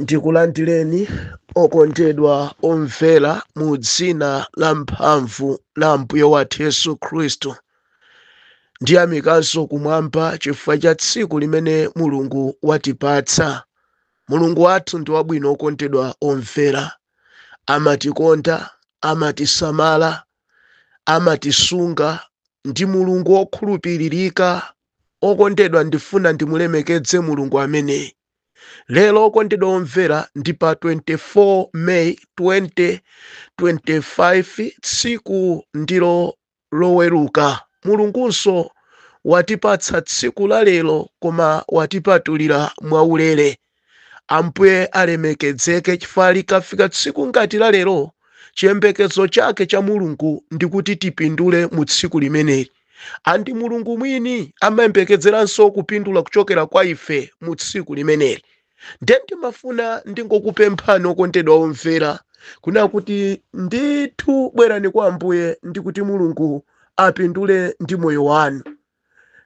Ndikulandireni okondedwa omvera mu dzina la mphamvu la Mbuye wathu Yesu Khristu. Ndiyamikanso kumwamba chifukwa cha tsiku limene Mulungu watipatsa. Mulungu wathu ndi wabwino okondedwa omvera. Amatikonda, amatisamala, amatisunga, ndi Mulungu wokhulupiririka. Okondedwa, ndifuna ndimulemekedze Mulungu ameneyi. Lero okondedwa omvera ndi pa 24 May 2025, tsiku ndilo loweruka. Mulungunso watipatsa tsiku la lero, koma watipatulira mwaulere. Ambuye alemekezeke chifukwa likafika tsiku ngati la lero, chiyembekezo chake cha Mulungu ndi kuti tipindule mu tsiku limeneli. Andi Mulungu mwini amayembekezeranso kupindula kuchokera kwa ife mu tsiku limeneli. Ndimafuna ndingokupemphani okondedwa omvera kuna kuti ndithu bwerani kwa Ambuye ndi kuti Mulungu apindule ndi moyo wanu.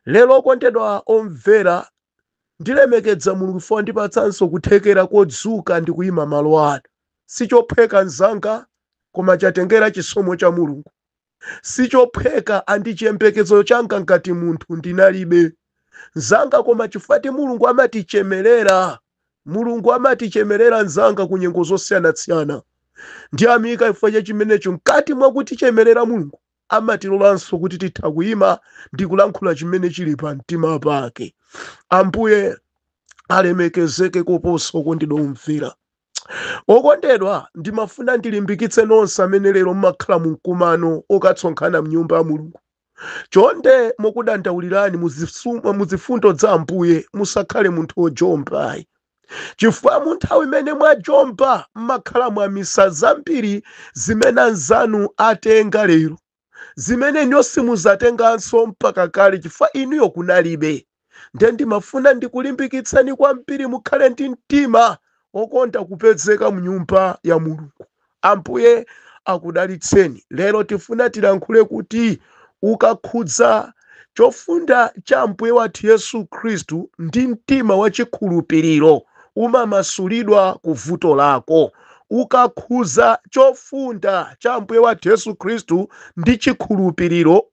Lero okondedwa omvera, ndilemekedza Mulungu chifukwa ndipatsanso kuthekera kodzuka ndi kuyima malo ano. Sichophweka nzanga, koma chatengera chisomo cha Mulungu. Sichophweka andi chiyembekezo changa ngati munthu ndinalibe nzanga, koma chifukwa Mulungu amatichemerera. Mulungu amatichemerera nzanga ku nyengo zosiyanasiyana. Ndiyamika chifukwa cha chimenecho. Mkati mwa kutichemerera Mulungu amatilolanso kuti titha kuyima ndi kulankhula chimene chili pa mtima pake. Ambuye alemekezeke koposa okondedwa omvera. Okondedwa, ndimafuna ndilimbikitse nonse amene lero mmakhala mu mkumano okatsonkhana mnyumba ya Mulungu. Chonde mukudandaulirani muzifundo za Ambuye, musakhale munthu wojomba. Chifukwa mu nthawi imene mwajomba mmakhala mwa misa zambiri zimene anzanu atenga lero, zimene nonse muzatenganso mpaka kale chifukwa inuyo kunalibe. Ndimafuna ndikulimbikitsani kwambiri mukhale ndi mtima okonda kupezeka mnyumba ya Mulungu. Ambuye akudalitseni. Lero tifuna tilankhule kuti ukakhudza chofunda cha Ambuye wathu Yesu Khristu ndi mtima wachikhulupiriro umamasulidwa ku vuto lako. Ukakhudza chofunda cha Ambuye wathu Yesu Khristu ndi chikhulupiriro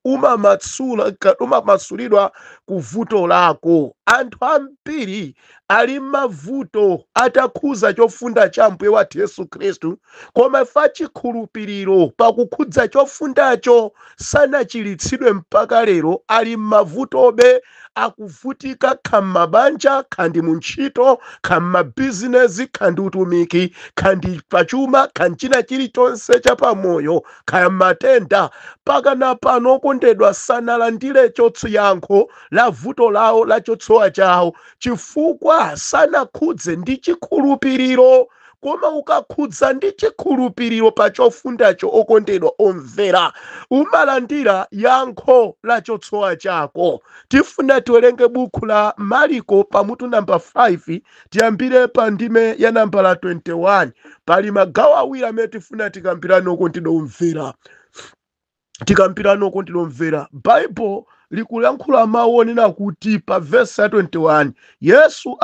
umamasulidwa ku vuto lako. Anthu ambiri ali mavuto atakhudza chofunda cha Ambuye wathu Yesu Khristu, koma fa chikhulupiriro pakukhudza chofundacho sanachilitsidwe mpaka lero, ali mavutobe, akuvutika m'mabanja, kandi mu ntchito, kandi m'mabizinesi, kandi utumiki, kandi pachuma, kandi china chilichonse cha pamoyo, kaya matenda. Pakana pano okondedwa sanalandire choyankho la vuto lawo la chotsowa chawo chifukwa sanakhudze ndi chikhulupiriro. Koma ukakhudza ndi chikhulupiriro pa chofundacho, okondedwa omvera, umalandira yankho la chotsowa chako. Tifuna tiwerenge buku la Marko pamutu namba 5, tiyambire pa ndime ya namba la 21. Pali magawo awiri amene tifuna tikambirane okondedwa omvera. Bible likulankhula mawu onena kuti pa verse ya 21, Yesu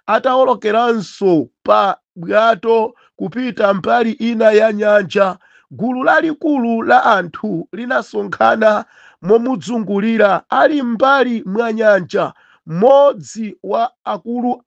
atawolokeranso pa bwato kupita mbali ina ya nyanja, gulu lalikulu la anthu linasonkhana momudzungulira ali mbali mwa nyanja. Mmodzi wa akulu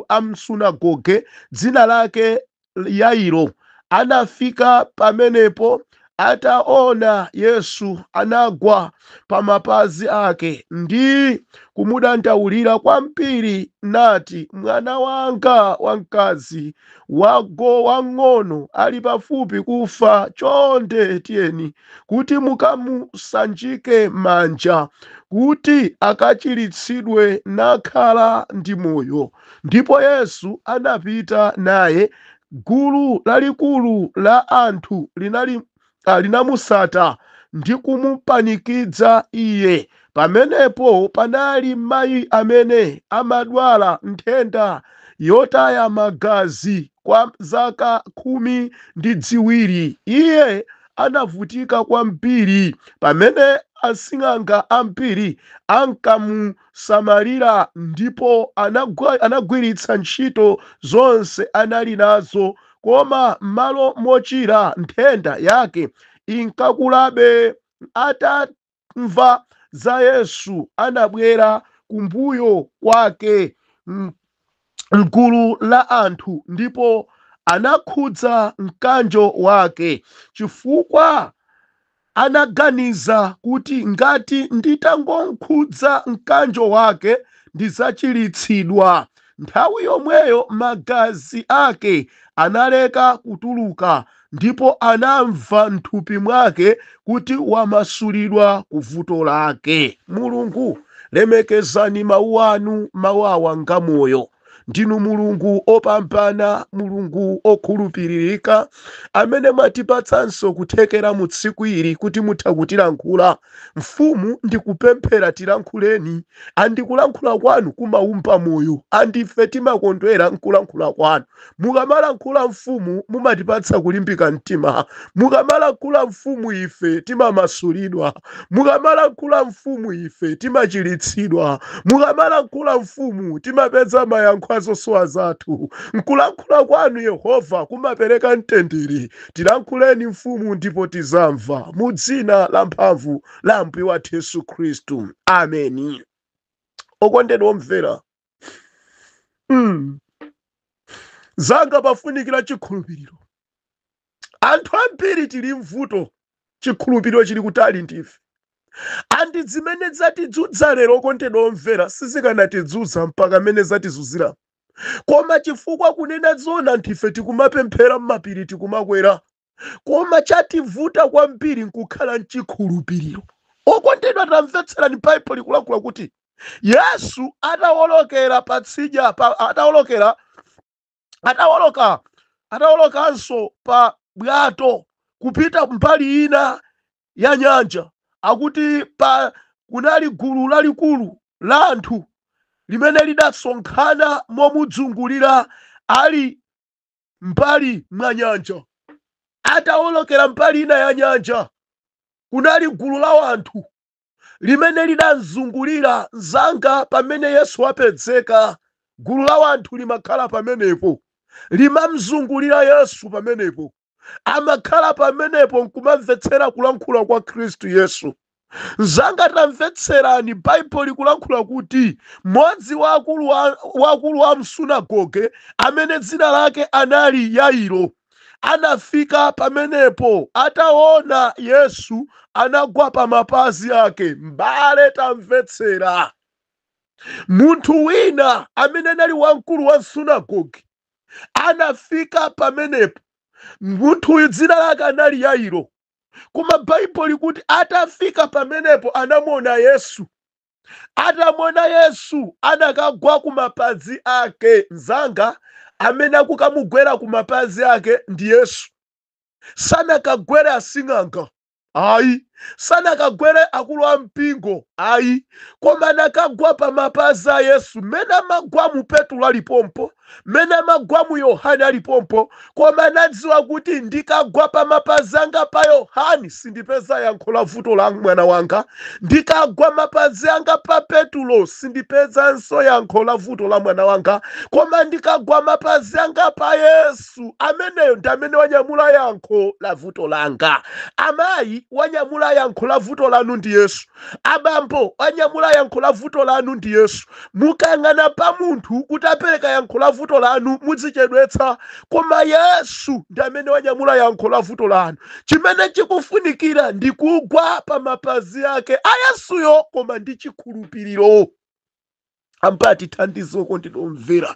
a msunagoge, dzina lake Yairo, anafika pamenepo. Ataona Yesu, anagwa pa mapazi ake ndi kumudandaulira kwambiri, nati, mwana wanga wamkazi wang'ono ali pafupi kufa. Chonde tiyeni kuti mukamusanjike manja kuti akachiritsidwe nakhala ndi moyo. Ndipo Yesu anapita naye. Gulu lalikulu la anthu linamusata ndi kumupanikidza iye. Pamenepo panali mayi amene amadwala nthenda yotaya magazi kwa zaka 12. Iye anavutika kwambiri pamene asing'anga ambiri ankamusamalira ndipo anagwiritsa ntchito zonse anali nazo, koma m'malo mochira nthenda yake inkakulabe. Atamva za Yesu anabwera kumbuyo kwake mgulu la anthu ndipo anakhudza mkanjo wake, chifukwa anaganiza kuti ngati nditangokhudza mkanjo wake ndidzachiritsidwa. Nthawi yomweyo magazi ake analeka kutuluka ndipo anamva m'thupi mwake kuti wamasulidwa ku vuto lake. Mulungu, lemekezani mawu anu, mawu awa ngamoyo. Ndinu Mulungu opambana, Mulungu okhulupirika, amene mwatipatsanso kuthekera mu tsiku ili kuti mutha kutilankhula. Mfumu, ndikupemphera tilankhuleni. Andikulankhula kwanu kumaumba moyo, andife timakondwera nkulankhula kwanu. Mukamalankhula mfumu mumatipatsa kulimbika mtima. Mukamalankhula mfumu ife timamasulidwa. Mukamalankhula mfumu ife timachiritsidwa. Mukamalankhula mfumu timapeza mayankho azosowa zathu. Nkulankhula kwanu Yehova kumapereka mtendere. Tilankhuleni mfumu ndipo tizamva, mu dzina la mphamvu la Mbuye wathu Yesu Khristu. Ameni. Okondedwa omvera, zanga pafunikira chikhulupiriro. Anthu ambiri tili mvuto, chikhulupiriro chili kutali ndife. Andi zimene zatidzudza lero, okondedwa omvera, sizikanatidzudza mpaka mene zatizuzira. Koma chifukwa kunena zona ndife tikumapemphera m'mapiri tikumakwera, koma chativuta kwambiri nkukhala mchikhulupiriro. Okondedwa, tamvetserani Baibulo likulankhula kuti Yesu atawolokera patsidya atawolokanso pa bwato kupita mbali ina ya nyanja, akuti kunali gulu lalikulu la anthu limene lidasonkhana momudzungulira ali mbali mwa nyanja. Atawolokera mbali ina ya nyanja, kunali gulu la anthu limene lidamzungulira zanga. Pamene Yesu apezeka, gulu la anthu limakhala pamenepo, limamzungulira Yesu pamenepo, amakhala pamenepo nkumamvetsera kulankhula kwa Khristu Yesu. Zanga, tamvetserani Baibulo likulankhula kuti mmodzi wa akulu wa msunagoge amene dzina lake anali Yairo anafika pamenepo, ataona Yesu anagwa pa mapazi ake. Mbale, tamvetsera, munthu wina amene anali wamkulu wa msunagoge anafika pamenepo. Munthu uyu dzina lake anali Yairo, koma Baibulo likuti atafika pamenepo anamuona Yesu. Atamuona Yesu anakagwa ku mapazi ake. Nzanga, amene akukamugwera ku mapazi ake ndi Yesu. Sanakagwere asing'anga, ayi. Sanakagwere akulu ampingo, ayi. Koma anakagwa pa mapazi a Yesu. Mene amagwa mu Petro alipompo, mene amagwa mu Yohane alipompo, koma anadziwa kuti ndikagwa pa mapazi anga pa Yohane sindipeza yankho la vuto la mwana wanga. Ndikagwa mapazi anga pa Petro sindipezanso yankho la vuto la mwana wanga. Koma ndikagwa mapazi anga pa Yesu, ameneyo ndi amene wanyamula yankho la vuto langa. Amayi, wanyamula yankho la vuto lanu ndi Yesu. Abambo, wanyamula yankho la vuto lanu ndi Yesu. Mukayang'ana pa munthu kuti apereka yankho la vuto lanu muzichedwetsa, koma Yesu ndi amene wanyamula yankho la vuto lanu. Chimene chikufunikira ndi kugwa pa mapazi ake a Yesuyo, koma ndi chikhulupiriro. Ambati thandizo kondinomvera.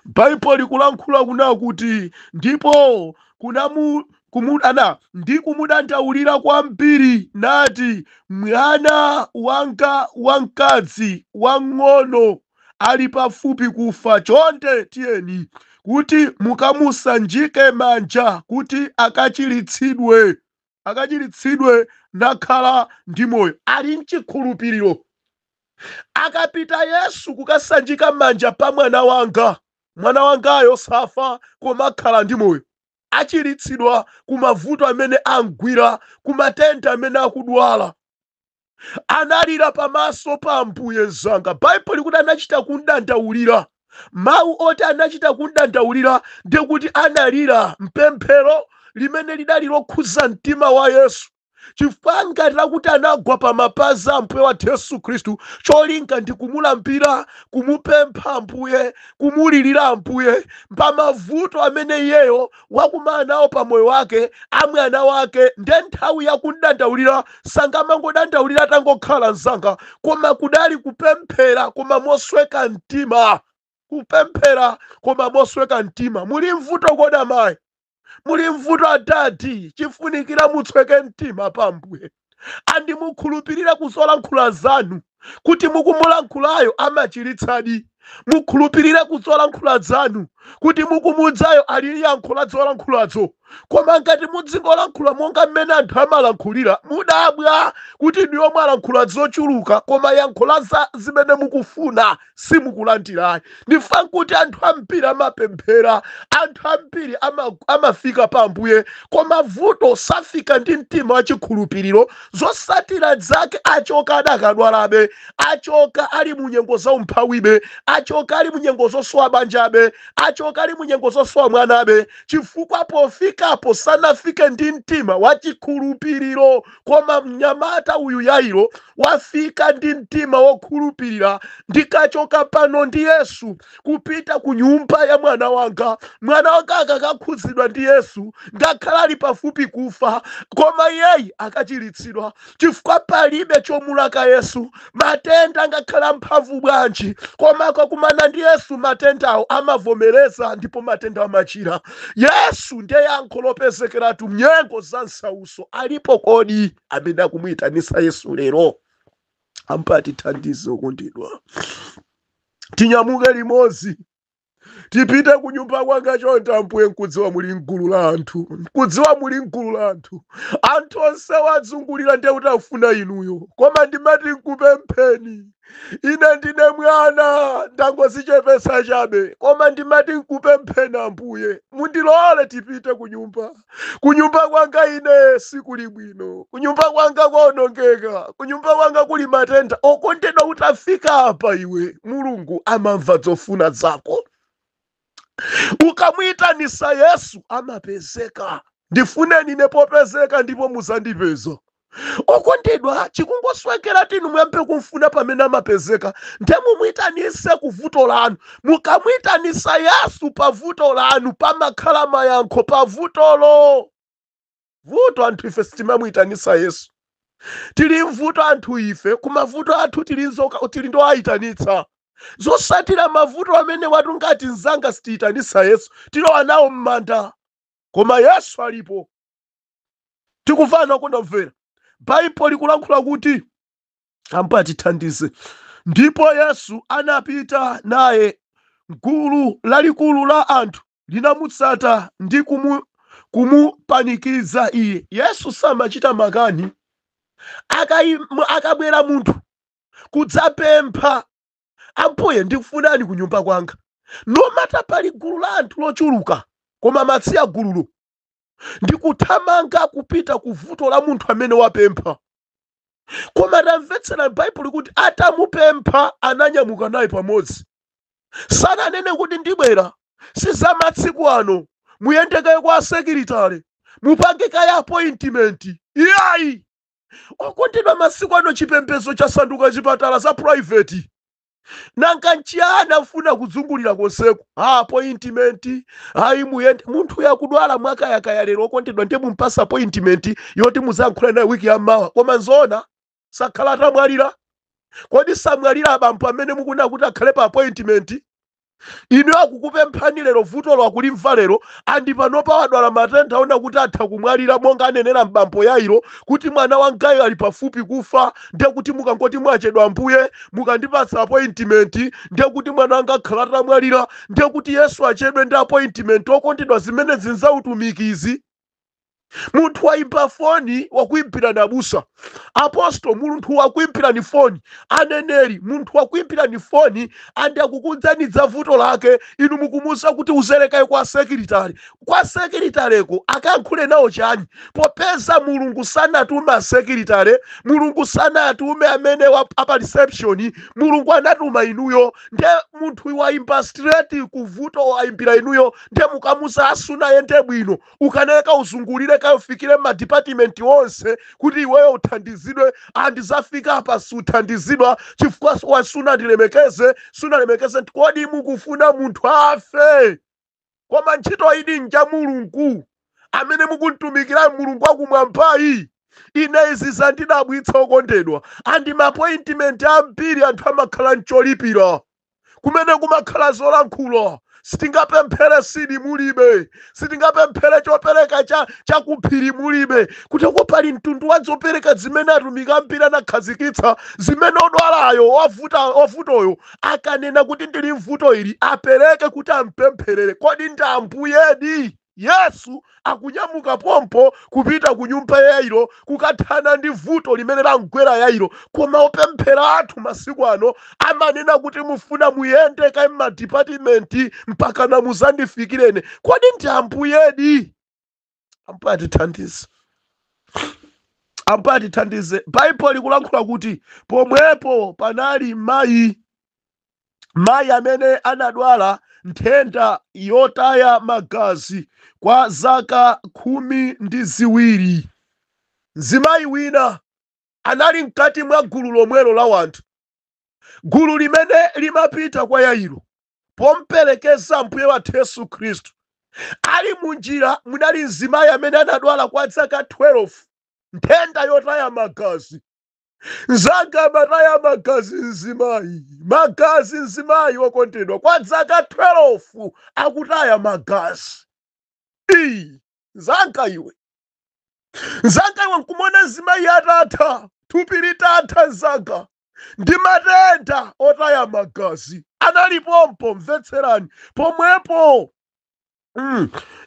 Baibulo likulankhula kuna kuti ndipo ndi kumudandaulira kwambiri nati, mwana wanga wamkazi wang'ono ali pafupi kufa. Chonde tiyeni kuti mukamusanjike manja kuti akachiritsidwe nakhala ndi moyo. Ali mchikhulupiriro. Akapita Yesu kukasanjika manja pa mwana wangayo safa koma akhala ndi moyo. achiritsidwa ku mavuto amene angwira, ku matenda amene akudwala. Analira pamaso pa Ambuye zanga. Baibulo likuti anachita kundandaulira. Mawu oti anachita kundandaulira ndikuti analira mpemphero limene lidali lokhuza mtima wa Yesu. Chifukwa ngati lakuti anagwa pa mapazi a Ambuye wathu Yesu Khristu, cholinga ndi kumulambira, kumupempha Ambuye, kumulirira Ambuye pa mavuto amene iyeyo wakumana nawo pa moyo wake, amwana wake. Nde nthawi ya kundandaulira sangamangodandaulira atangokhala mzanga, koma kudali kupemphera koma mosweka mtima. Kupemphera koma mosweka mtima. Muli mvuto koda mayi, muli mvuto adati, chifunikira mutsweke mtima pa Ambuye. Andimukhulupirira kuzolankhula zanu kuti mukumulankhulayo amachiritsadi. Mukhulupirire kuzolankhula zanu kuti mukumudzayo ali yankho la zolankhulazo. Koma ngati muzingolankhula monga mmene anthu amalankhulira, mudabwa kuti ndiwo mwalankhula zochuluka koma yankho la zimene mukufuna simukulandirayi. Ndifa kuti anthu ambiri amapemphera, anthu ambiri amafika pa Ambuye, koma vuto safika ndi mtima wachikhulupiriro. Zosatira zake achoka adakadwalabe, achoka ali mu nyengo za umphawibe, achoka ali mu nyengo zosowa banjabe, achoka ali mu nyengo zosowa mwanabe. Chifukwa pofikapo sanafike ndi mtima wachikhulupiriro. Koma mnyamata uyu Yairo wafika ndi mtima wokhulupirira. Ndikachoka pano ndi Yesu kupita ku nyumba ya mwana wanga, mwana wanga akakhudzidwa ndi Yesu ngakhala ali pafupi kufa, koma iyeyi akachiritsidwa. Chifukwa palibe chomulaka Yesu. Matenda ngakhala mphamvu bwanji, koma akakumana ndi Yesu matendawo amavomereza ndipo matenda amachira. Yesu ndiye yankho lopezekeratu mnyengo za nsauso. Alipo kodi amene akumuyitanisa Yesu lero? Ampati thandizo kundidwa. Tinyamuke limodzi tipite ku nyumba kwanga chonde Ambuye, nkudziwa muli mgulu la anthu, nkudziwa muli mgulu la anthu. Anthu onse wadzungulira ndiye kuti afuna inuyo, koma ndimati nkupempheni. Ine ndine mwana ndangozichepesa chabe, koma ndimati nkupempheni Ambuye, mundilole tipite ku nyumba. Ku nyumba kwanga ine sikuli bwino, ku nyumba kwanga kwaonongeka, ku nyumba kwanga kuli matenda. Okondedwa kuti afika apa iwe, Mulungu amamva zofuna zako. Ukamuyitanisa Yesu amapezeka. Ndifuneni nepopezeka ndipo muzandipeza. Okondedwa, chikungoswekera tinu muyambe kumfuna pamene amapezeka. Nde mumuyitanise ku vuto lanu. Mukamuyitanisa Yesu pa vuto lanu pamakhala mayankho pa vutolo. Vuto anthu ife sitimamuyitanisa Yesu. Tili mvuto anthu ife, kumavuto athu tili ndo ayitanitsa. Zosatira mavuto amene watu ngati nzanga sitiyitanisa Yesu, tilowa nawo m'manda. Koma Yesu alipo. Tikufana kundamvera. Baibulo likulankhula kuti Ampati thandize. Ndipo Yesu anapita naye, gulu lalikulu la anthu linamutsata ndi kumupanikiza iye. Yesu samachita makani. Akabwera munthu kudzapempha, Ambuye ndikufunani ku nyumba kwanga, nomata pali gulu la anthu lochuluka, koma matsiya gululo ndikuthamanga kupita ku vuto la munthu amene wapempha. Koma tamvetsera Baibulo kuti atamupempha ananyamuka naye pamodzi. Sananene kuti ndibwera, sizamatsiku ano muyendekaye kwa sekretary, mupangika ya appointment. Iyayi, okondedwa masiku ano chipembedzo chasanduka chipatala za private. Nanga nchiyana afuna kudzungulira konseko. Appointment, hayi muyende. Munthu yakudwala mwaka yakaya lero, okondedwa ndiye mumpasa appointment yoti muzayankhula naye wiki yamawa. Koma nzona sakhala atamwalira. Kodi samwalira abambo amene mukuna kuti akhale pa appointment? Inu akukupemphani lero vuto lwakulimva lero, andi panopa wadwala matenda ona kuti atha kumwalira monga anenera mbambo Yairo kuti mwana wangayo ali pafupi kufa. Ndiye kuti mukangoti mwachedwa Ambuye mukandipatsa appointment, ndiye kuti mwana wanga akhala atamwalira. Ndiye kuti Yesu achedwe ndi appointment. Okondedwa zimene zinza utumikizi. munthu waimba foni wakuimbira nabusa, apostolo munthu wakuimbira ni foni, aneneri munthu wakuimbira ni foni andi akukudzanidza vuto lake, inu mukumusa kuti uzerekayo kwa sekiritareko akayankhule nawo chani? Popeza mulungu sanatume asekiritare, mulungu sanatume amene apa reception, mulungu anatuma inuyo. Nde munthu waimba straight kuvuto waimbira inuyo, nde mukamusa asuna yende bwino, ukaneka uzungulire kayofikire ma department onse kuti iweyo uthandizidwe, andizafika apa suthandizidwa chifukwa wasuna ndilemekeze, sunalemekeze. Kodi mukufuna munthu afe? Koma ntchito ili nja mulungu amene mukuntumikira mulungu wakumwambayi. Ine izi zandidabwitsa okondedwa, andi maappointment ambiri anthu amakhala ncholipira, kumene kumakhala zolankhula. Sitingapemphere sidi mulibe, sitingapemphere chopereka chakuphiri mulibe, kuti pali mtundu wa zopereka zimene atumiki ambiri anakhazikitsa, zimene odwalayo wavutoyo akanena kuti ndili mvuto ili apereke kuti ampempherere. Kodi ndi Ambuyedi? Yesu akunyamuka pompo kupita ku nyumba ya Yairo kukathana ndi vuto limene lamgwera Yairo. Koma opemphera athu masiku ano amanena kuti mufuna muyende kai ma department mpaka na muzandifikirene. Kodi ndi Ambuyedi? Ampatithandize. Bible likulankhula kuti pomwepo panali mayi amene anadwala nthenda yotaya magazi kwa zaka 12. Mzimayi wina anali mkati mwa gulu lomwelo la wanthu, gulu limene limapita kwa Yairo pomperekeza Mbuye wathu Yesu Khristu. Ali munjira munali mzimayi amene anadwala kwa zaka 12, nthenda yotaya magazi. Nzanga mataya magazi mzimayi wokondedwa kwa zaka 12 akutaya magazi. Nzanga iwe nkumona mzimayi atatha, thupi litatha nzanga, ndi matenda otaya magazi. Anali pompo, mvetserani, pomwepo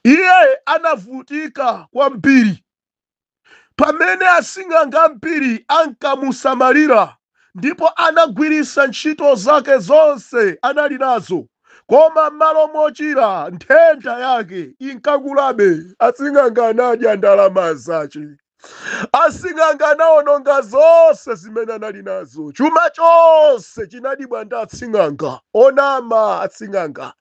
iye anavutika kwambiri. Pamene asing'anga ambiri ankamusamalira, ndipo anagwiritsa ntchito zake zonse anali nazo, koma m'malo mochira nthenda yake inkakulabe. Asing'anga anadya ndalama zace, asing'anga anaononga zonse zimene anali nazo, chuma chonse chinadibwa ndi asing'anga. Onama asing'anga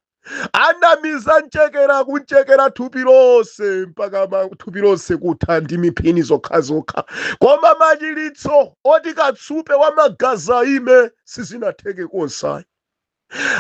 anamiza nchekera kunchekera thupi lonse mpaka thupi lonse kutha ndi miphini zokhazokha. Koma machiritso oti katsupe wa magazi aime sizinatheke konse.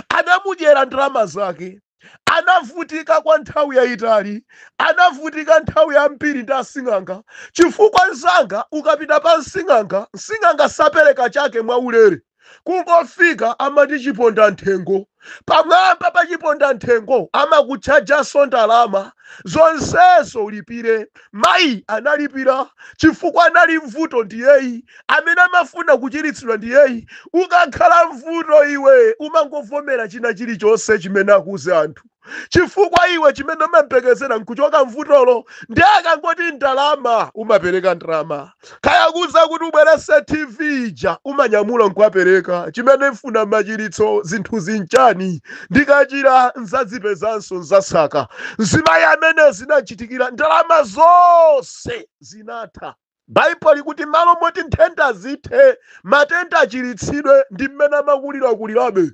Anamudyera ndalama zake, anavutika kwa nthawi yayitali, anavutika nthawi yambiri ndi asing'anga, chifukwa nzanga ukapita pa msing'anga sapereka chake mwaulere. Kungofika amati chiponda nthengo, pamwamba pa chiponda nthengo amakutchajaso ndalama zonsezo ulipire. Mayi analipira chifukwa anali mvuto ndiyeyi, amene amafuna kuchiritsidwa ndiyeyi. Ukakhala mvuto iwe umangovomera china chilichonse chimene akuze anthu, chifukwa iwe chimene umampekezera nkuchoka mvutolo. Ndi akangoti ndalama umapereka ndalama, kayakuza kuti ubwerese TV ija umanyamula nkuwapereka. Chimene mfuna machiritso zinthu zinchani, ndikachira nzazipezanso nzasaka. Mzimayi amene zinachitikira ndalama zonse zinatha. Bible likuti malo moti nthenda zithe, matenda achiritsidwe, ndi mmene amakulirabe.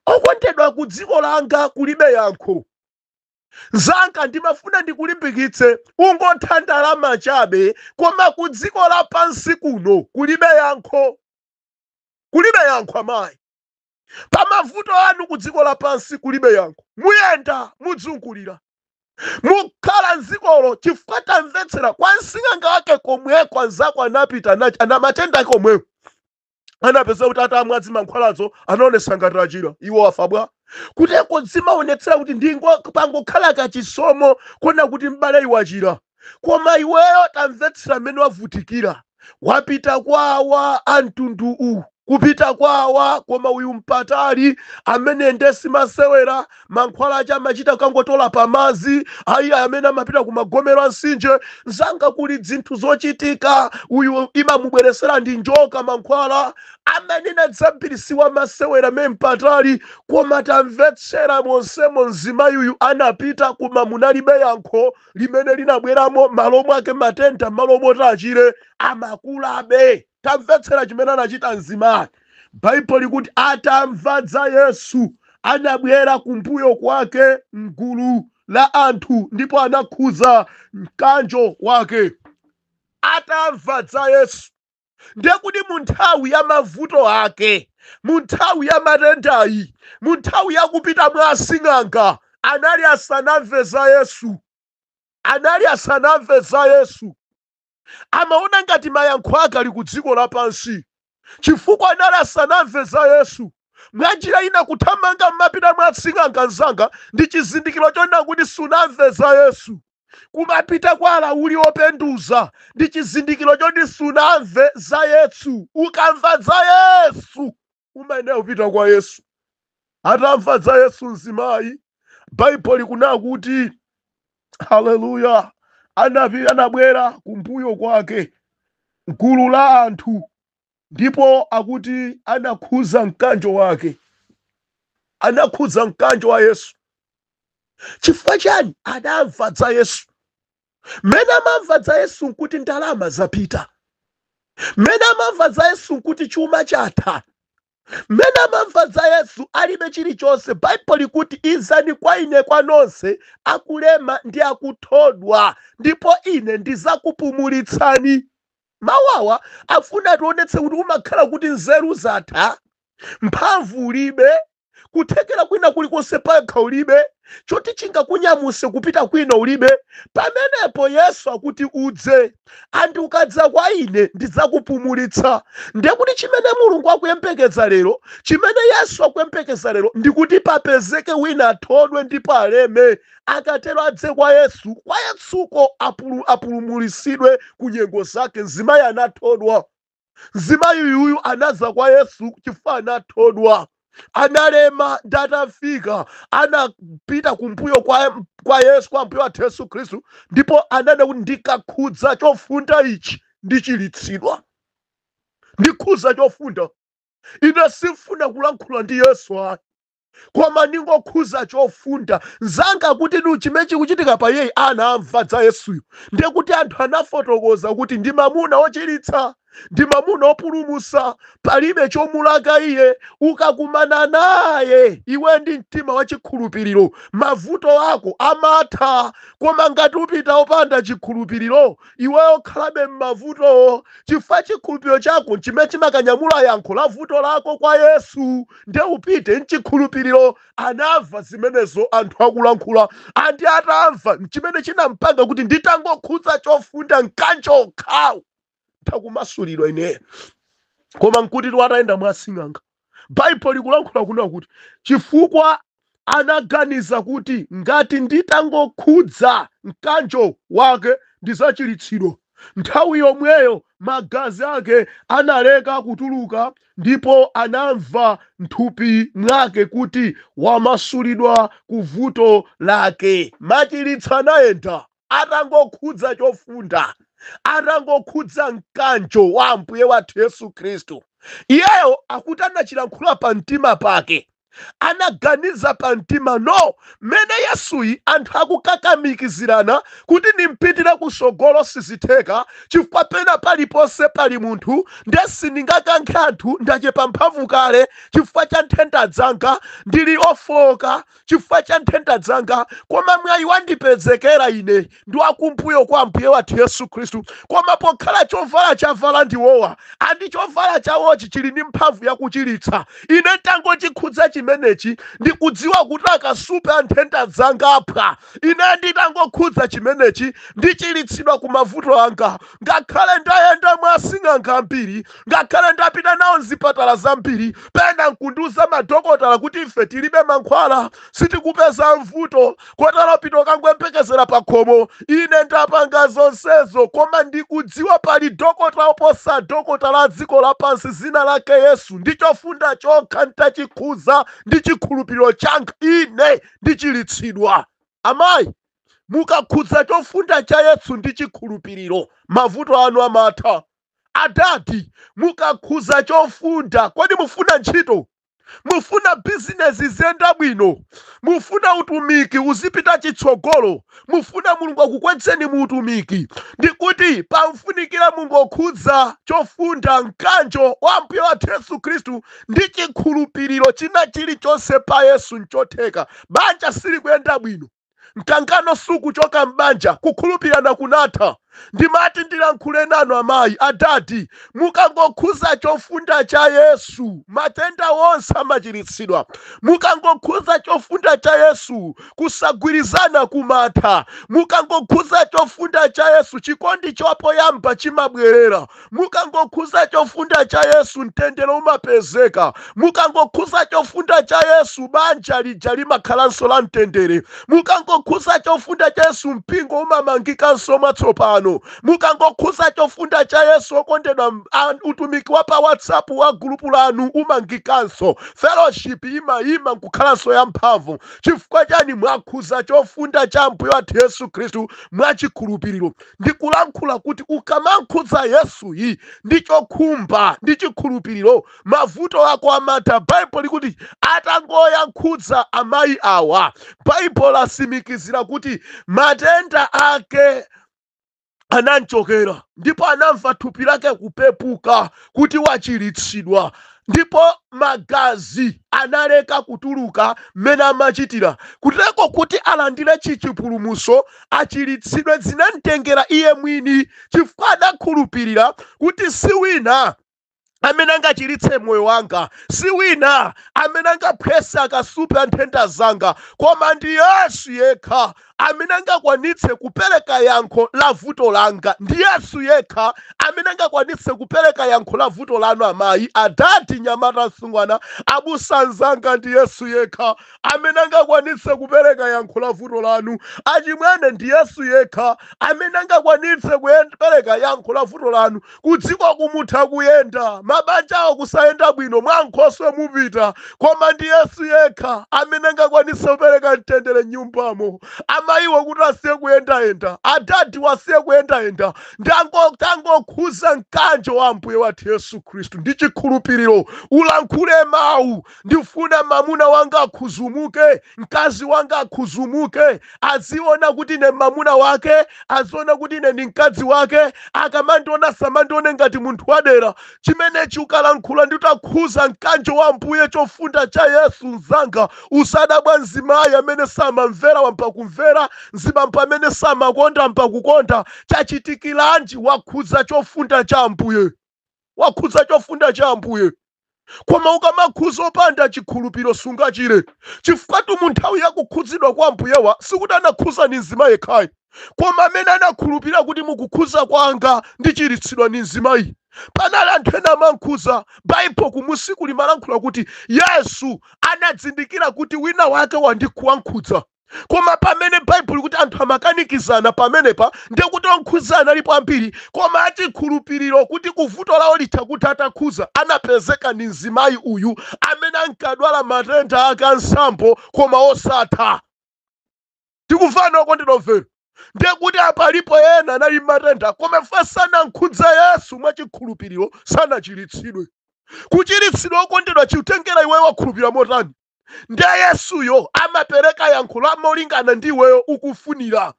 Okondedwa, ku dziko langa kulibe yankho. Nzanga ndimafuna ndikulimbikitse, ungotha ndalama chabe, koma ku dziko lapansi kuno kulibe yankho. Kulibe yankho amayi. Pamavuto anu ku dziko lapansi kulibe yankho. Muyenda mudzungulira, mukhala mdzikolo chifukwa tamvetsera kwa msing'anga wake komweko anzako anapita ana matenda komweko. Anapeza kuti atamwadzi mankhwalazo anaonesa ngati achira. Iwo afabwa kuteko zimaonetsera kuti ndingo pangokhala kachisomo kona kuti m'bale iwo achira. Koma iweyo tamvetsera mmene wavutikira, wapita kwawa amtundu kupita kwawa koma uyu mpatali amene ndesi masewera mankhwala aja amachita kangotola pamazi ayi amene amapita ku magomero ansinje nzanga kuli zinthu zochitika uyu imamubweresera ndi njoka mankhwala amanena dzambirisiwa masewera me mpatali koma tamvetsera monsemo mzimayi uyu anapita koma munalibe yankho limene linabweramo malo mwake matenda malo moti achire amakulabe. Tamvetsera chimene anachita mzimayi. Baibulo likuti atamva za Yesu anabwera kumbuyo kwake mgulu la anthu ndipo anakhuza mkanjo wake. Atamva za Yesu ndiye kuti mu nthawi ya mavuto ake, mu nthawi ya matendayi, mu nthawi ya kupita mwa asing'anga anali asanamve za Yesu. Anali asanamve za Yesu. Amaona ngati mayankho ake ali ku dziko lapansi chifukwa anali asanamve za Yesu. Mwanjira ina kuthamanga mmapita mwa asing'anga nzanga ndi chizindikiro chonena kuti sunamve za Yesu. Kumapita kwa alawuli openduza ndi chizindikiro choti sunamve za Yesu. Ukamva za Yesu umayenera kupita kwa Yesu. Atamva za Yesu mzimayi, Baibulo likunena kuti haleluya, anabwera kumbuyo kwake gulu la anthu ndipo akuti anakhuza mkanjo wake. Anakhuza mkanjo wa Yesu. Chifukwa chani? Anamva za Yesu. Mene amamva za Yesu nkuti ndalama zapita. Mene amamva za Yesu nkuti chuma chatha. Mene amamva za Yesu alibe chilichonse. Baibulo likuti izani kwa ine kwa nonse akulema ndi akuthodwa ndipo ine ndizakupumulitsani. Mawawa afuna tionetse kuti umakhala kuti nzeru zatha, mphamvu ulibe, kuthekera kwina kulikonse pakha ulibe, choti chingakunyamuse kupita kwina ulibe. Pamenepo Yesu akuti udze, andi ukadza kwa ine ndidzakupumulitsa. Ndiye kuti chimene Mulungu akuyembekeza lero, chimene Yesu akuyembekeza lero ndikuti papezeke wina athodwe ndipo aleme. Akatero adze kwa Yesu, kwa Yesuko apulumulitsidwe ku nyengo zake. Mzimayi anathodwa. Mzimayi uyu anaza kwa Yesu chifukwa anathodwa. Analema ndatafika anapita kumbuyo kwa Yesu, kwa mbuyo wa Yesu Kristu, ndipo anana kuti ndikakhudza chofunda ichi ndichilitsidwa. Ndikhuza chofunda. Ine sifuna kulankhula ndi Yesu ayi, koma ndingokhuza chofunda. Nzanga kuti ndi chimene chikuchitika pa iye anamva za Yesuyo. Ndiye kuti anthu anafotokoza kuti ndi mamuna ochilitsa, ndi mamuna opulumutsa, palibe chomulaka iye. Ukakumana naye iwe ndi mtima wa chikhulupiriro mavuto ako amatha. Koma ngati upita opanda chikhulupiriro iwe okhalabe m'mavuto, chifukwa chikhulupiriro chako chimene chimakanyamula yankho la vuto lako kwa Yesu. Ndiye upite mchikhulupiriro. Anamva zimenezo anthu akulankhula. Andi atamva chimene chinampanga kuti nditangokhudza chofunda mkanjo okhawo takumasulidwa ine. Koma nkuti twatayenda mwa asing'anga. Baibulo likulankhula kuna kuti chifukwa anaganiza kuti ngati nditangokhudza mkanjo wake ndizachilitsidwa. Nthawi yomweyo magazi ake analeka kutuluka ndipo anamva mthupi mwake kuti wamasulidwa ku vuto lake. Machilitso anayenda atangokhudza chofunda, atangokhudza mkanjo wa Ambuye wathu Yesu Kristu. Iyeyo akuti anachilankhula pa mtima pake, anaganiza pa mtima no mene Yesuyi anthu akukakamikizirana kuti nimpitire kusogolo sizitheka, chifukwa pena paliponse pali munthu ndiye sindingakankhe anthu ndachepa mphamvu kale chifukwa cha nthenda zanga, ndili ofoka chifukwa cha nthenda zanga. Koma mwayi wandipezekera ine ndi wakumbuyo kwa Ambuye wathu Yesu Kristu. Koma pokhala chovala chavala ndiwowa, andi chovala chawochi chili ndi mphamvu yakuchilitsa. Ine tangochikhudza chimenechi ndikudziwa kuti akasupe anthenda zanga apha. Ine nditangokhudza chimenechi ndichiritsidwa ku mavuto anga. Ngakhale ndayenda mwa asing'anga ambiri, ngakhale ndapita nawo mzipatala zambiri, pena nkundiuza madokotala kuti ife tilibe mankhwala, sitikupeza mvuto, kotero pita kangwembekezera pa khomo. Ine ndapanga zonsezo, koma ndikudziwa pali dokotala oposa dokotala a dziko lapansi, zina lake Yesu. Ndichofunda chokha ndachikhuza ndi chikhulupiriro changa, ine ndichiritsidwa. Amayi, mukakhudza chofunda cha Yesu ndi chikhulupiriro, mavuto anu amatha. Adadi, mukakhudza chofunda, kodi mufuna ntchito? Mufuna bizinesi ziyenda bwino? Mufuna utumiki uzipita chitsogolo? Mufuna Mulungu akukwezeni mu utumiki? Ndikuti pamfunikira mungokhudza chofunda mkanjo wa Mbuye wathu Yesu Khristu ndi chikhulupiriro china chilichonse pa Yesu nchotheka. Banja sili kuyenda bwino, mkangano sukuchoka m'banja, kukhulupirana kunatha. Ndimati ndilankhule nanu amayi, adadi, mukangokhudza chofunda cha Yesu matenda wonse amachiritsidwa. Mukangokhudza chofunda cha Yesu kusagwirizana kumatha. Mukangokhudza chofunda cha Yesu chikondi chopoyamba chimabwerera. Mukangokhudza chofunda cha Yesu mtendere umapezeka. Mukangokhudza chofunda cha Yesu banja lija limakhalanso la mtendere. Mukangokhudza chofunda cha Yesu mpingo umamangikanso mwatsopano. Mukangokhudza chofunda cha Yesu okondedwa, utumiki wa pa WhatsApp wa gulupu lanu umangikanso, fellowship ima nkukhalanso ya mphamvu. Chifukwa chani? Mwakhudza chofunda cha Mbuye wathu Yesu Khristu mwachikhulupiriro. Ndikulankhula kuti ukamakhudza Yesu ndi chokhumba ndi chikhulupiriro, mavuto ako amatha. Baibulo likuti atangoyankhudza amayi awa, Baibulo lasimikizira kuti matenda ake anamchokera, ndipo anamva thupi lake kupepuka kuti wachiritsidwa, ndipo magazi analeka kutuluka mmene amachitira. Kuteko kuti alandire chipulumutso, achiritsidwe, zinamtengera iye mwini, chifukwa adakhulupirira kuti si wina amene angachiritse moyo wanga, si wina amene angaphwese akasupe anthenda zanga, koma ndi Yesu yekha amene angakwanitse kupereka yankho la vuto langa. Ndi Yesu yekha amene angakwanitse kupereka yankho la vuto lanu amayi, adati, nyamata, msungwana, abusa anzanga, ndi Yesu yekha amene angakwanitse kupereka yankho la vuto lanu. Achimwene, ndi Yesu yekha amene angakwanitse kupereka yankho la vuto lanu. Kudziko kumutha kuyenda, mabanja awo kusayenda bwino, mwankhoswe mupita, koma ndi Yesu yekha amene angakwanitse kupereka mtendere nyumbamo. Amayiwo kuti asiye kuyendayenda, adadi wasiye kuyendayenda, tangokhudza mkanjo wa Mbuye wathu Yesu Khristu ndi chikhulupiriro. Ulankhule mawu, ndifuna mamuna wanga akhuzumuke, mkazi wanga akhuzumuke, aziona kuti ine mamuna wake, aziona kuti ine ndi mkazi wake, akamandiona samandione ngati munthu wadera. Chimenechi ukalankhula ndi utakhudza mkanjo wa Mbuye, chofunda cha Yesu mzanga, usadabwa mzimayi amene samamvera wampa kumvera, mzibambo amene samakonda mpa kukonda. Chachitikiranji? Wakhudza chofunda cha Mbuye, wakhudza chofunda cha Mbuye. Koma ukamakhudza opanda chikhulupiriro sungachire, chifukwa tu munthawi yakukhudzidwa kwa Mbuyewa sikuti anakhudza ni mzimayi yekhayi, koma amene anakhulupirira kuti mukukhudza kwanga ndichiritsidwa ni mzimayi. Panali anthu ena amankhudza. Baibulo kumusiku limalankhula kuti Yesu anadzindikira kuti wina wake wandikuwankhudza. Koma pamene Baibulo kuti anthu amakanikizana pamenepa, ndiye kuti onkhudzana alipo ambiri, koma achikhulupiriro kuti kuvuto lawo litha kuti atakhudza, anapezeka ni mzimayi uyu amene ankadwala matenda ake ansambo koma osatha. Tikufana okondinomvera? Ndiye kuti apalipo ena anali matenda, koma sanankhudza Yesu mwachikhulupiriro sanachiritsidwe. Kuchiritsidwa okondedwa chikutengera iweyo wakhulupirira motani. Ndiye Yesuyo amapereka yankho molingana ndi iweyo ukufunira.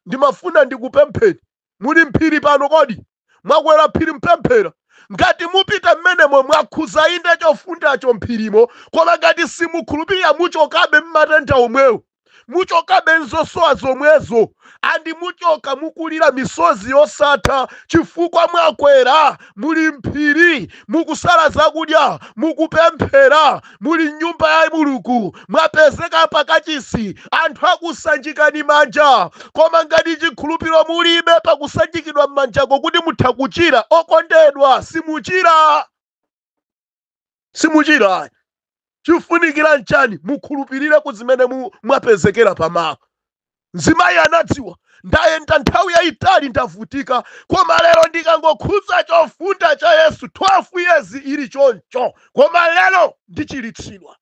Ndimafuna ndikupempheni, muli mphiri pano kodi? Mwakwera phiri mpemphera. Ngati mupita mmenemo mwakhudza inde chofundacho mphirimo, koma ngati simukhulupirira muchokabe mmatenda omwewo. muchoka benzosowa zomwezo andi muchoka mukulira misozi yosatha chifukwa mwakwera muli mphiri mukusala zakudya mukupemphera muli nyumba ya Mulungu mwapezeka pakachisi anthu akusanjikani manja koma ngati chikhulupiriro mulibe pakusanjikidwa m'manjako kuti mutha kuchira okondedwa simuchira chifunikira nchani mukhulupirire kuzimene mwapezekera pamawa. Mzimayi anadziwa ndayenda nthawi yayitali ndavutika koma lero ndikangokhudza chofunda cha Yesu 12 years ili choncho koma lero ndichiritsidwa.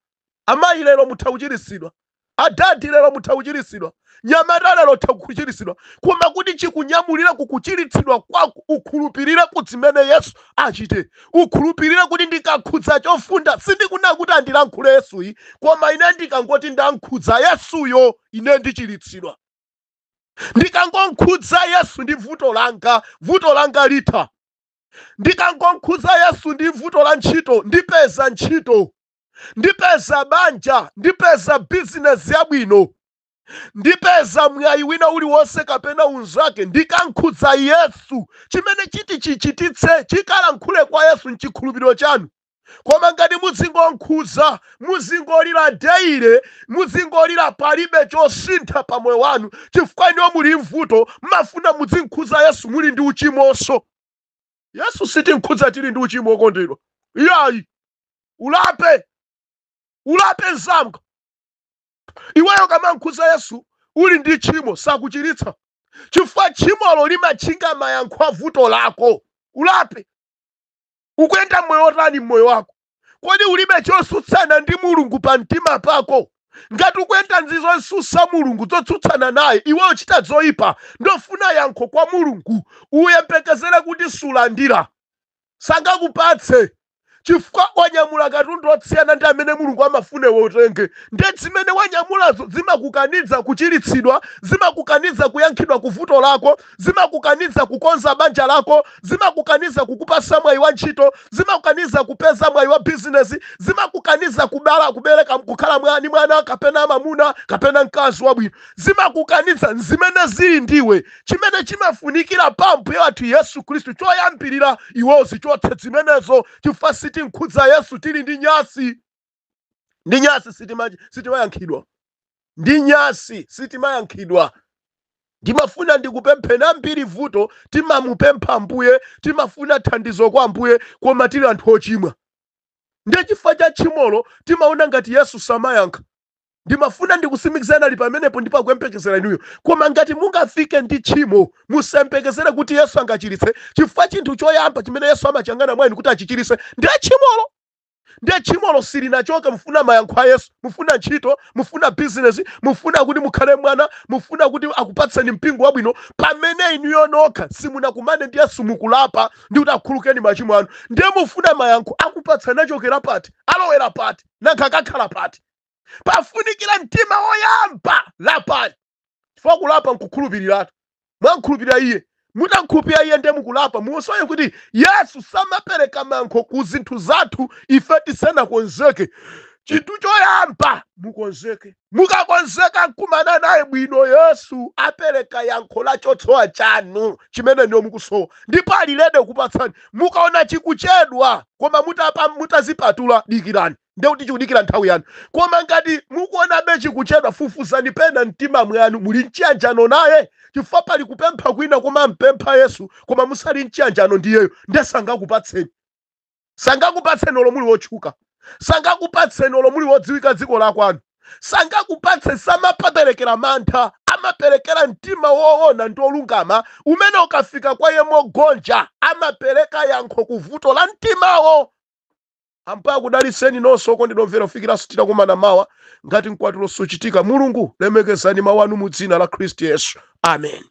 Amayi lero mutha kuchiritsidwa, adadi lero mutha kuchiritsidwa, nyamata lero mutha kuchiritsidwa koma kuti chikunyamulira kukuchiritsidwa kwako ukhulupirire kuzimene Yesu achite. Ukhulupirire kuti ndikakhudza chofunda sindikuna kuti andilankhule Yesuyi koma ine ndikangoti ndankhudza Yesuyo ine ndichiritsidwa. Ndikangonkhudza Yesu ndi vuto langa litha. Ndikangonkhudza Yesu ndi vuto la ntchito ndipeza ntchito, ndipeza banja, ndipeza business yabwino, ndipeza mwayi wina uliwonse kapena unzake. Ndikankhudza Yesu chimene chiti chichititse chikalankhule kwa Yesu nchikhulupiriro chanu. Koma ngati muzingonkhudza muzingolira deire muzingolira palibe chosintha pa moyo wanu chifukwa iniwo muli mvuto mmafuna muzinkhudza Yesu muli ndi uchimonso. Yesu sitinkhudza tili ndi uchimo okondedwa. Iyayi ulape nzanga. Iweyo kamankhudza Yesu uli ndi chimo sakuchiritsa chifukwa chimolo limachinga mayankho a vuto lako. Ulape ukuyenda moyo otani mmoyo wako? Kodi ulibe chosutsana ndi Mulungu pa mtima pako? Ngati ukuyenda nzizosusa Mulungu zotsutsana naye iweyo chita zoyipa ndofuna yankho kwa Mulungu uyembekezere kuti sulandira sangakupatse chifukwa wanyamula katundu otsiyana ndi amene Mulungu amafune wotenge. Ndiye zimene wanyamulazo zimakukaniza kuchiritsidwa, zimakukaniza kuyankhidwa kuvuto lako, zimakukaniza kukonza banja lako, zimakukaniza kukupasa mwayi wa ntchito, zimakukaniza kupeza mwayi wa business, zimakukaniza kubereka kukhala ni mwana kapena mamuna kapena mkazi wabwino. Zimakukaniza zimene zili ndiwe. Chimene chimafunikira pa Mbuye wathu Yesu Khristu choyambirira iwozi chotse zimenezo chifukwa sitinkhudza Yesu tili ndi nyasi. Ndi nyasi sitimayankhidwa. Ndi nyasi sitimayankhidwa. Timafuna ndikupempheni ambiri vuto timamupempha Ambuye, timafuna thandizo kwa Ambuye koma tili anthu ochimwa. Ndiye chifukwa cha chimolo timaona ngati Yesu samayankha. Ndimafuna ndikusimikizana ali pamenepo ndipo akuyembekezera inuyo. Koma ngati mungafike ndi chimo musembekezere kuti Yesu angachiritse chifukwa chinthu choyamba chimene Yesu amachangana mwa inu kuti achichiritse ndiye chimolo. Ndiye chimolo silinachoka mufuna mayankho a Yesu, mufuna ntchito, mufuna business, mufuna kuti mukhale mwana, mufuna kuti akupatseni mpingo wabwino pamene inuyo nokha simunakumane ndi Yesu mukulapa ndi kuti akhululukeni machimo anu. Ndiye mufuna mayankho akupatsani achokera pati, alowera pati, nanga akakhala pati. Pafunikira mtima woyamba lapani. Chifukwa kulapa nkukhulupiriratu. Mwankhulupirira iye. Mutankhulupirira iye ndiye mukulapa. Musoye kuti Yesu samapereka mayankho ku zinthu zathu ife tisanakonzeke. Chinthu choyamba mukonzeke. Mukakonzeka kumana naye bwino Yesu apereka yankho la chotsowa chanu chimene ndiyo mukusowa. Ndipo alilede kupatsani. Mukaona chikuchedwa koma mutazipatula dikirani. Ndiye kuti chikudikira nthawi yanu. Koma ngati mukuona bechi kuchedwa fufuzani pena mtima mwanu muli mchiyanjano naye chifukwa pali kupempha kwina koma mpempha Yesu koma musali mchiyanjano ndiyeyo ndiye sangakupatseni. Sangakupatseni olo muli wotchuka. Sangakupatseni olo muli wodziwika dziko la kwanu. Sangakupatseni samapaperekera mantha amaperekera mtima woona ndi olungama umene ukafika kwa iye mogonja amapereka yankho kuvuto la mtimawo. Ambuye kudaliseni nonso kondinomvera kufikira sitira kumana mawa ngati mkwatulo suchitika. Mulungu lemekezani mawu anu mu dzina la Khristu Yesu. Amen.